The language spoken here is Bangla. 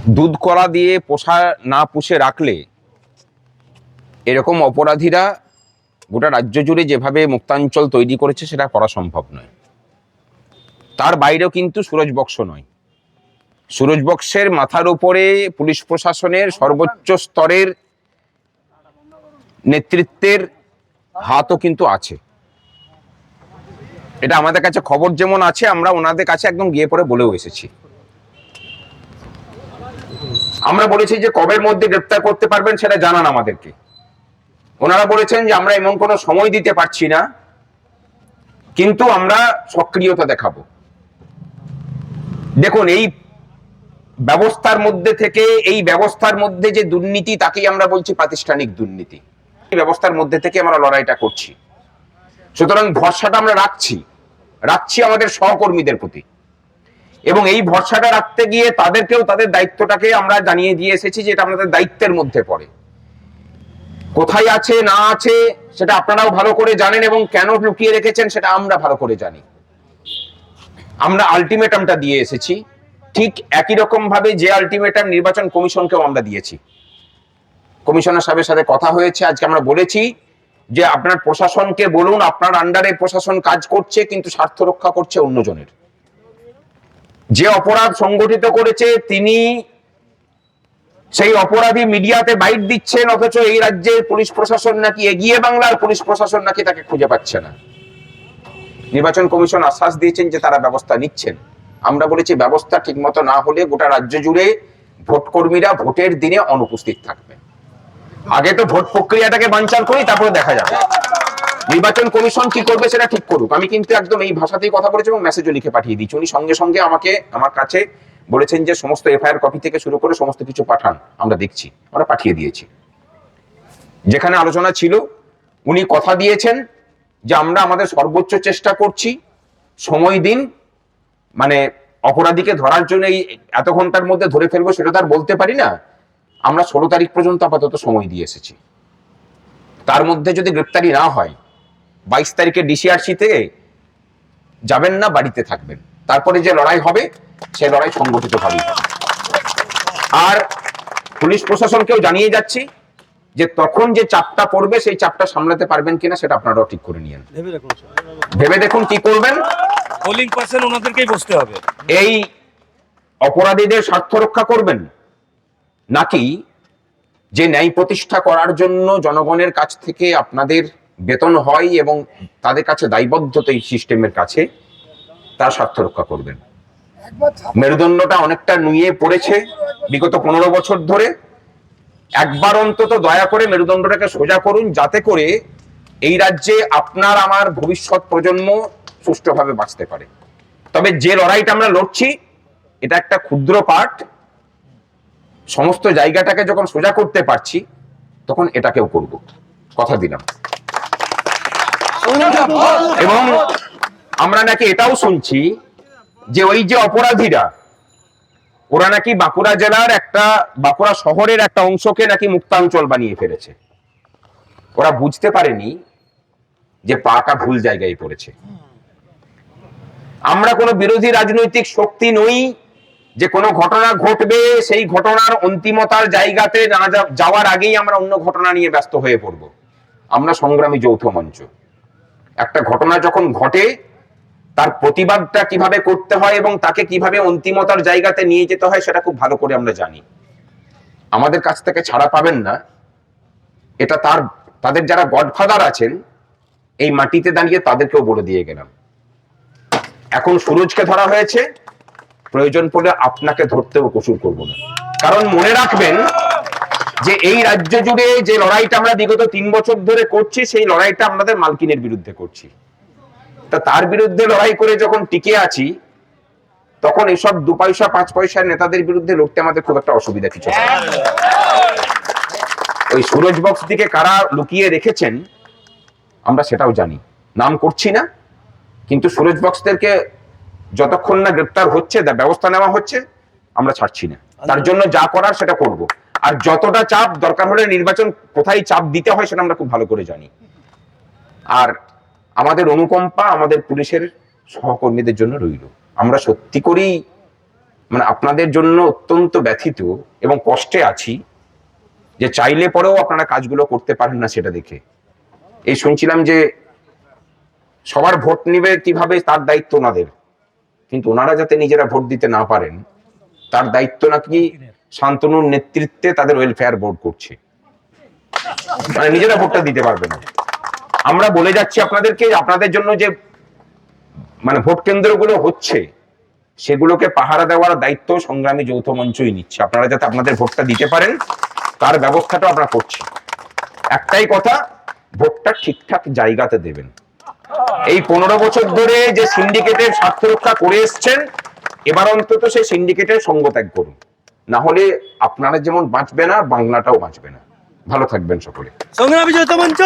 দুধ কলা দিয়ে পোষা না পুষে রাখলে এরকম অপরাধীরা গোটা রাজ্য জুড়ে যেভাবে মুক্তাঞ্চল তৈরি করেছে সেটা করা সম্ভব নয়। তার বাইরেও কিন্তু সুরজ বক্স নয়, সুরজ বক্সের মাথার উপরে পুলিশ প্রশাসনের সর্বোচ্চ স্তরের নেতৃত্বের হাতও কিন্তু আছে। এটা আমাদের কাছে খবর যেমন আছে, আমরা ওনাদের কাছে একদম গিয়ে পরে বলেও এসেছি। আমরা বলেছি যে কবের মধ্যে গ্রেপ্তার করতে পারবেন সেটা জানান আমাদেরকে। ওনারা বলেছেন যে আমরা এমন কোনো সময় দিতে পারছি না, কিন্তু আমরা সক্রিয়তা দেখাবো। দেখুন, এই ব্যবস্থার মধ্যে থেকে, এই ব্যবস্থার মধ্যে যে দুর্নীতি তাকেই আমরা বলছি প্রাতিষ্ঠানিক দুর্নীতি। এই ব্যবস্থার মধ্যে থেকে আমরা লড়াইটা করছি। সুতরাং ভরসাটা আমরা রাখছি আমাদের সহকর্মীদের প্রতি, এবং এই ভরসাটা রাখতে গিয়ে তাদেরকেও তাদের দায়িত্বটাকে আমরা জানিয়ে দিয়ে এসেছি যে এটা আমাদের দায়িত্বের মধ্যে পড়ে। কোথায় আছে না আছে সেটা আপনারাও ভালো করে জানেন, এবং কেন লুকিয়ে রেখেছেন সেটা আমরা ভালো করে জানি। আমরা আলটিমেটামটা দিয়ে এসেছি, ঠিক একই রকম ভাবে যে আলটিমেটাম নির্বাচন কমিশনকেও আমরা দিয়েছি। কমিশনার সাহেবের সাথে কথা হয়েছে, আজকে আমরা বলেছি যে আপনার প্রশাসনকে বলুন আপনার আন্ডারে প্রশাসন কাজ করছে কিন্তু স্বার্থ রক্ষা করছে অন্যজনের। যে অপরাধ সংগঠিত করেছে তিনি সেই অপরাধী মিডিয়াতে বাইট দিচ্ছেন, অথচ এই রাজ্যের পুলিশ প্রশাসন নাকি, এগিয়ে বাংলার পুলিশ প্রশাসন নাকি তাকে খুঁজে পাচ্ছে না। নির্বাচন কমিশন আশ্বাস দিয়েছেন যে তারা ব্যবস্থা নিচ্ছেন। আমরা বলেছি ব্যবস্থা ঠিকমতো না হলে গোটা রাজ্য জুড়ে ভোট কর্মীরা ভোটের দিনে অনুপস্থিত থাকবে। আগে তো ভোট প্রক্রিয়াটাকে বানচাল করি, তারপরে দেখা যাবে নির্বাচন কমিশন কি করবে সেটা ঠিক করুক। আমি কিন্তু একদম এই ভাষাতেই কথা বলেছি এবং মেসেজও লিখে পাঠিয়ে দিচ্ছি। উনি সঙ্গে সঙ্গে আমার কাছে বলেছেন যে সমস্ত এফআইআর কপি থেকে শুরু করে সমস্ত কিছু পাঠান, আমরা দেখছি। আমরা পাঠিয়ে দিয়েছি। যেখানে আলোচনা ছিল উনি কথা দিয়েছেন যে আমরা আমাদের সর্বোচ্চ চেষ্টা করছি, সময় দিন, মানে অপরাধীকে ধরার জন্য এই এত ঘন্টার মধ্যে ধরে ফেলবো সেটা তার বলতে পারি না। আমরা 16 তারিখ পর্যন্ত আপাতত সময় দিয়ে এসেছি। তার মধ্যে যদি গ্রেপ্তারি না হয় 22 তারিখে ডিসিআরসি থেকে যাবেন না, বাড়িতে থাকবেন। তারপরে যে লড়াই হবে সেই লড়াই সংগঠিত ভাবে হবে। আর পুলিশ প্রশাসনকেও জানিয়ে যাচ্ছি যে তখন যে চাপটা পড়বে সেই চাপটা সামলাতে পারবেন কিনা সেটা আপনারাও ঠিক করে নিয়েন, ভেবে দেখুন কি করবেন। পোলিং পার্সন ওনাদেরকেই বসতে হবে। এই অপরাধীদের স্বার্থ রক্ষা করবেন, নাকি যে ন্যায় প্রতিষ্ঠা করার জন্য জনগণের কাছ থেকে আপনাদের বেতন হয় এবং তাদের কাছে দায়বদ্ধতা এই সিস্টেমের কাছে, তার স্বার্থ রক্ষা করবেন। মেরুদণ্ডটা অনেকটা নুয়ে পড়েছে বিগত 15 বছর ধরে। একবার অন্তত দয়া করে মেরুদণ্ডটাকে সোজা করুন, যাতে করে এই রাজ্যে আপনার আমার ভবিষ্যৎ প্রজন্ম সুষ্ঠুভাবে বাঁচতে পারে। তবে যে লড়াইটা আমরা লড়ছি এটা একটা ক্ষুদ্র পার্ট। সমস্ত জায়গাটাকে যখন সোজা করতে পারছি তখন এটাকেও করব, কথা দিলাম। এবং আমরা নাকি এটাও শুনছি যে ওই যে অপরাধীরা, ওরা নাকি বাঁকুড়া জেলার বাঁকুড়া শহরের একটা অংশকে নাকি মুক্তাঞ্চল বানিয়ে ফেলেছে। ওরা বুঝতে পারেনি যে পাটা ভুল জায়গায় পড়েছে। আমরা কোনো বিরোধী রাজনৈতিক শক্তি নই যে কোনো ঘটনা ঘটবে সেই ঘটনার অন্তিমতার জায়গাতে না যাওয়ার আগেই আমরা অন্য ঘটনা নিয়ে ব্যস্ত হয়ে পড়ব। আমরা সংগ্রামী যৌথ মঞ্চ। একটা ঘটনা যখন ঘটে তার প্রতিবাদটা কিভাবে করতে হয় এবং তাকে কিভাবে অন্তিমতার জায়গাতে নিয়ে যেতে হয় সেটা খুব ভালো করে আমরা জানি। আমাদের কাছ থেকে ছাড়া পাবেন না, এটা তাদের যারা গডফাদার আছেন এই মাটিতে দাঁড়িয়ে তাদেরকেও বলে দিয়ে গেলাম। এখন সুরজকে ধরা হয়েছে, প্রয়োজন পড়লে আপনাকে ধরতেও কসুর করব না। কারণ মনে রাখবেন যে এই রাজ্য জুড়ে যে লড়াইটা আমরা বিগত 3 বছর ধরে করছি সেই লড়াইটা আমাদের মালকিনের বিরুদ্ধে করছি। তা তার বিরুদ্ধে লড়াই করে যখন টিকে আছি তখন এইসব 2 পয়সা 5 পয়সার নেতাদের বিরুদ্ধে লড়তে আমাদের খুব একটা অসুবিধা কিছু হয় না। ওই সুরজ বক্স দিকে কারা লুকিয়ে রেখেছেন আমরা সেটাও জানি, নাম করছি না। কিন্তু সুরজ বক্সদেরকে যতক্ষণ না গ্রেপ্তার হচ্ছে, ব্যবস্থা নেওয়া হচ্ছে, আমরা ছাড়ছি না। তার জন্য যা করার সেটা করব। আর যতটা চাপ দরকার হলে নির্বাচন কোথায় চাপ দিতে হয় সেটা আমরা খুব ভালো করে জানি। আর আমাদের অনুকম্পা আমাদের পুলিশের সহকর্মীদের জন্য রইল। আমরা সত্যি করেই মানে আপনাদের জন্য অত্যন্ত ব্যথিত এবং কষ্টে আছি যে চাইলে পরেও আপনারা কাজগুলো করতে পারেন না সেটা দেখে। এই শুনছিলাম যে সবার ভোট নিবে কিভাবে তার দায়িত্ব ওনাদের, কিন্তু ওনারা যাতে নিজেরা ভোট দিতে না পারেন তার দায়িত্ব নাকি শান্তনুর নেতৃত্বে তাদের ওয়েলফেয়ার বোর্ড করছে, মানে নিজেরা ভোটটা দিতে পারবে না। আমরা বলে যাচ্ছি আপনাদেরকে, আপনাদের জন্য যে মানে ভোট কেন্দ্রগুলো হচ্ছে সেগুলোকে পাহারা দেওয়ার দায়িত্ব সংগ্রামী যৌথ মঞ্চই নিচ্ছে। আপনারা যাতে আপনাদের ভোটটা দিতে পারেন তার ব্যবস্থাটা আমরা করছি। একটাই কথা, ভোটটা ঠিকঠাক জায়গাতে দেবেন। এই 15 বছর ধরে যে সিন্ডিকেটের স্বার্থ রক্ষা করে এসছেন, এবার অন্তত সেই সিন্ডিকেটের সঙ্গ ত্যাগ করুন, না হলে আপনারা যেমন বাঁচবে না, বাংলাটাও বাঁচবে না। ভালো থাকবেন সকলে। সংগ্রামী যৌথ মঞ্চ